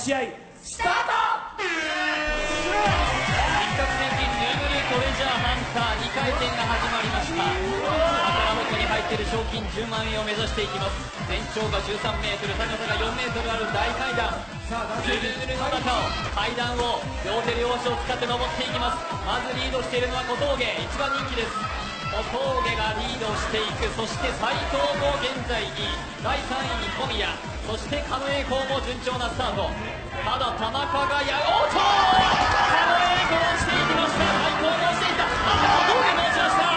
試合スタート。一攫千金ヌーブルトレジャーハンター2回戦が始まりました。宝箱に入っている賞金10万円を目指していきます。全長が13メートル、高さが4メートルある大階段、ヌルヌルの中を階段を両手両足を使って登っていきます。まずリードしているのは小峠、一番人気です。小峠がリードしていく。そして斉藤も現在2位、第3位に小宮、そして狩野英孝も順調なスタート。ただ田中がおっと狩野英孝落ちていきました。斉藤も落ちていった。小峠も落ちました。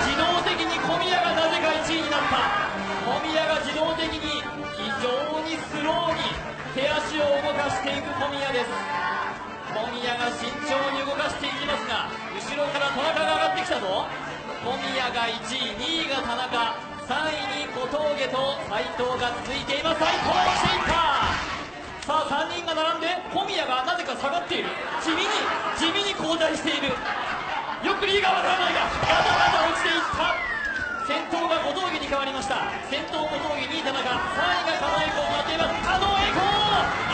自動的に小宮がなぜか1位になった。小宮が自動的に非常にスローに手足を動かしていく小宮です。小宮が慎重に動かしていきますが、後ろから田中が上がってきたぞ。小宮が1位、2位が田中、3位に小峠と斉藤が続いています。斉藤落ちていった。さあ3人が並んで小宮がなぜか下がっている。地味に後退している。よくリーがわからないがガタガタ落ちていった。先頭が小峠に変わりました。先頭小峠、2位田中、3位が狩野英孝となっています。狩野英孝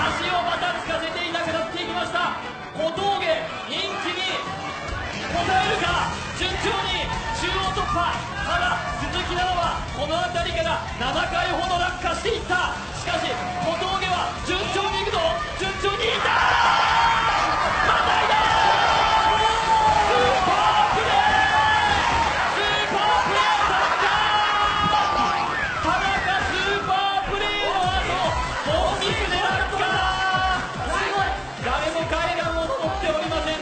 足をまたつかせていなくなっていきました。小峠人気に応えるか。順調に中央突破。ただ鈴木奈々はこの辺りから7回ほど落下していった。しかし小峠は順調にいくぞ。順調にいった。またいだ。スーパープレー、スーパープレーだった。田中スーパープレーの後大きく狙った。すごい。誰も階段を登っておりません。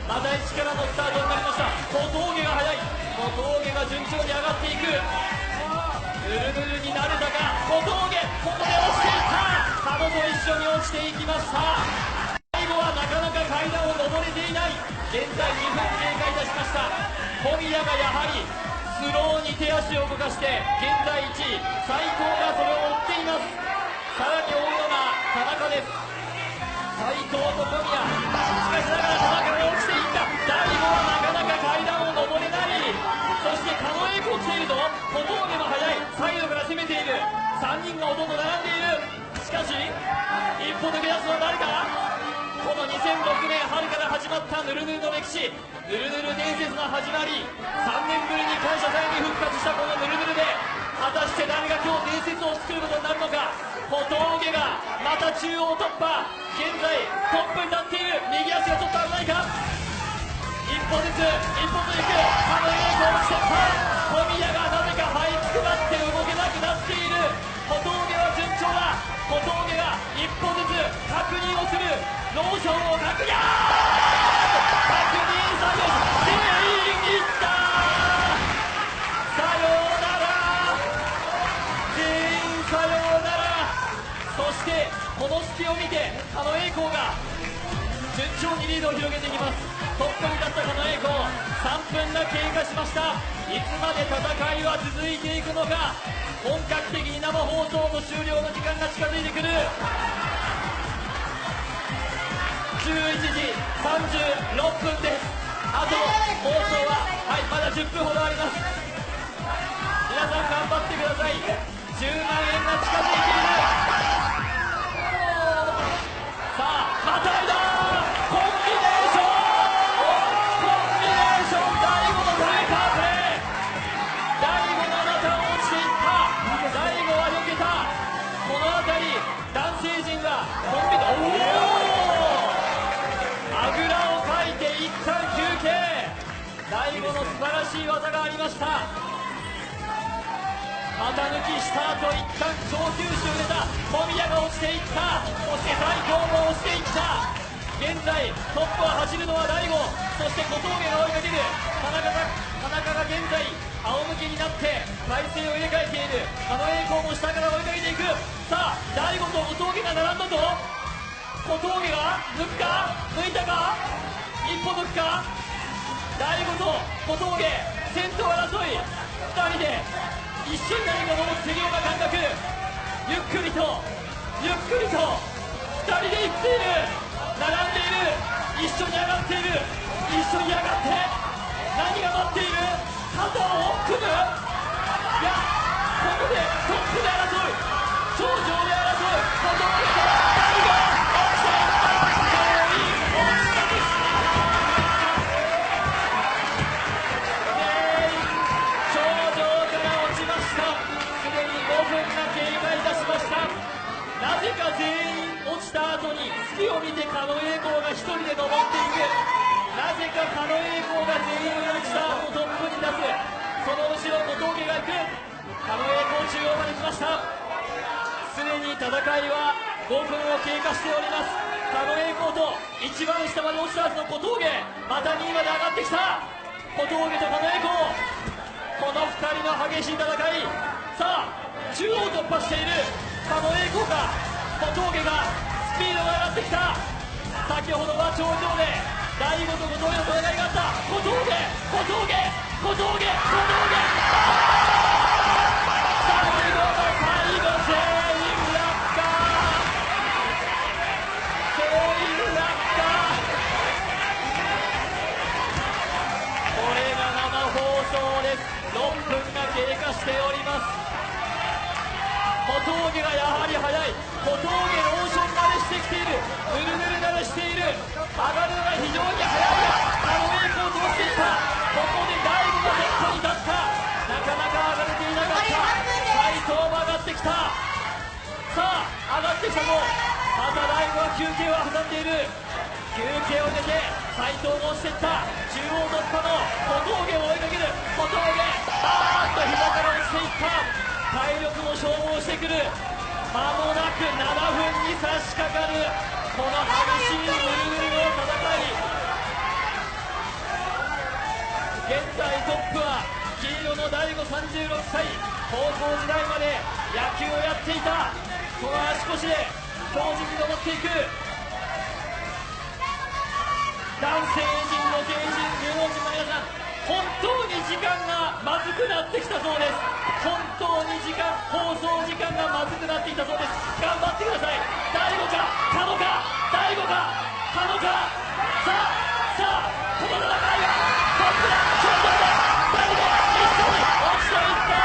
また一からのスタートになりました。小峠が速い。小峠が順調に上がっていく。ぬるぬるになれたか。小峠ここで落ちていった。角と一緒に落ちていきました。最後はなかなか階段を登れていない。現在2分経過いたしました。小宮がやはりスローに手足を動かして現在1位、斉藤がそれを追っています。さらに追うのが田中です。斉藤と小宮、しかしながら田中が落ちていった。大悟はなかなか階段を登れない。そして狩野英孝来ているぞ。小峠も速い。サイドから攻めている。3人がほとんど並んでいる。しかし一歩抜け出すのは誰か。この2006年春から始まったヌルヌルの歴史、ヌルヌル伝説の始まり。3年ぶりに感謝祭に復活したこのヌルヌルで、果たして誰が今日伝説を作ることになるのか。小峠がまた中央突破。現在トップになっている。右足がちょっと危ないか。一歩ずつ一歩ずついく。狩野英孝落ちてった。小宮がなぜか這いつくばって動けなくなっている。小峠は順調だ。小峠が一歩ずつ確認をする。ローションを確認作業全員いった。さようなら。全員さようなら。そしてこの隙を見て狩野英孝が順調にリードを広げていきます。トップに立った狩野英孝、3分が経過しました。いつまで戦いは続いていくのか。本格的に生放送の終了の時間が近づいてくる。11時36分です。あと放送は、まだ10分ほどあります。皆さん頑張ってください。10万円が近づいている。さあまたいだ。コンビネーション大悟のスーパープレー。大悟の中を落ちていった。大悟は避けた。この辺り男性陣はコンビあぐらをかいて一旦休憩。大悟の素晴らしい技がありました。股抜きした後一旦上級手を入れた。小宮が落ちていった。そして斉藤も落ちていった。現在トップを走るのは大悟、そして小峠が追いかける。田中が現在仰向けになって体勢を入れ替えている。狩野英孝も下から追いかけていく。さあ大悟と小峠が並んだぞ。小峠が抜くか、抜いたか、一歩抜くか。大悟と小峠先頭争い。2人で一緒に何か登っているような感覚。ゆっくりと2人で行っている。並んでいる。一緒に上がっている。一緒に上がって何が待っている。肩を組む。いや、ここでトップで争う、頂上で争う小峠と大悟。全員落ちた後に月を見て狩野英孝が一人で登っていく。なぜか狩野英孝が全員落ちた後トップに立つ。その後ろ小峠が行く。狩野英孝中央まで来ました。すでに戦いは5分を経過しております。狩野英孝と一番下まで落ちたはずの小峠、また2位まで上がってきた。小峠と狩野英孝、この2人の激しい戦い。さあ中央突破している狩野英孝か小峠がスピードが上がってきた。先ほどは頂上で大悟と小峠の戦いがあった。小峠最後の最後、全員落下、これが生放送です。6分が経過しております。小峠がやはり速い。小峠ローション慣れしてきている。ぬるぬる慣れしている。上がるのが非常に速いが狩野英孝を通していった。ここで大悟がトップに立った。なかなか上がれていなかった。斉藤も上がってきた。さあ上がってきたぞ。また大悟は休憩を挟んでいる。休憩を出て斉藤も落ちていった。中央突破の小峠を追いかける。小峠膝から落ちていった。体力も消耗してくる。間もなく7分に差し掛かるこの激しいぬるぬるの戦い。現在トップは黄色の大悟36歳。高校時代まで野球をやっていた。その足腰で強靭に登っていく。男性陣の芸人芸能人の皆さん、本当に時間がまずくなってきたそうです。本当に放送時間がまずくなっていたそうです。頑張ってください。大悟か狩野か、大悟か狩野か。さあこの戦いはトップだ。勝負だ。大悟一緒に落ちていった。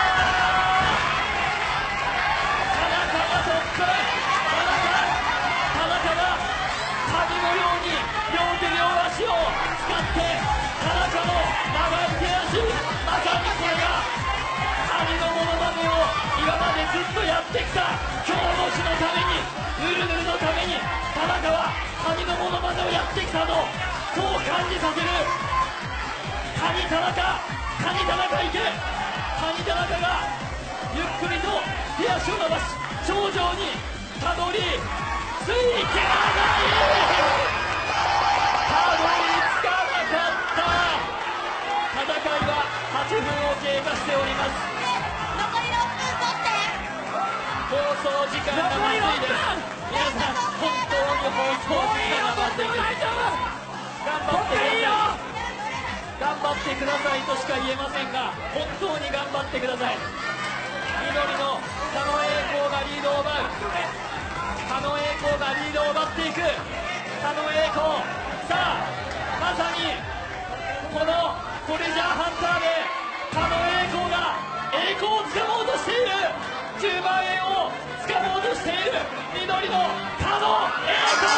田中がトップ。田中が鍵のように両手両足を使って田中の長い手足、まさにこれがカニのモノマネを今までずっとやってきた。今日の日のために、ぬるぬるのために田中はカニのモノマネをやってきたと、そう感じさせる。カニ田中いけ。カニ田中がゆっくりと手足を伸ばし頂上にたどり着いてない。たどり着かなかった。戦いは8分を経過しております。残り6分取って。放送時間がまずいです。皆さん本当に放送時間がまずいです。頑張ってくださいとしか言えませんが、本当に頑張ってください。緑の狩野英孝がリードを奪う。狩野英孝がリードを奪っていく。狩野英孝、さあまさにこのトレジャーハンターで狩野英孝が栄光をつかもうとしている。10万円をつかもうとしている緑の狩野英孝。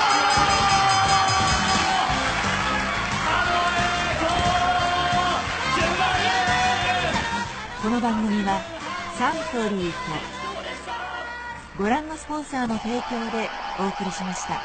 この番組はサントリーとご覧のスポンサーの提供でお送りしました。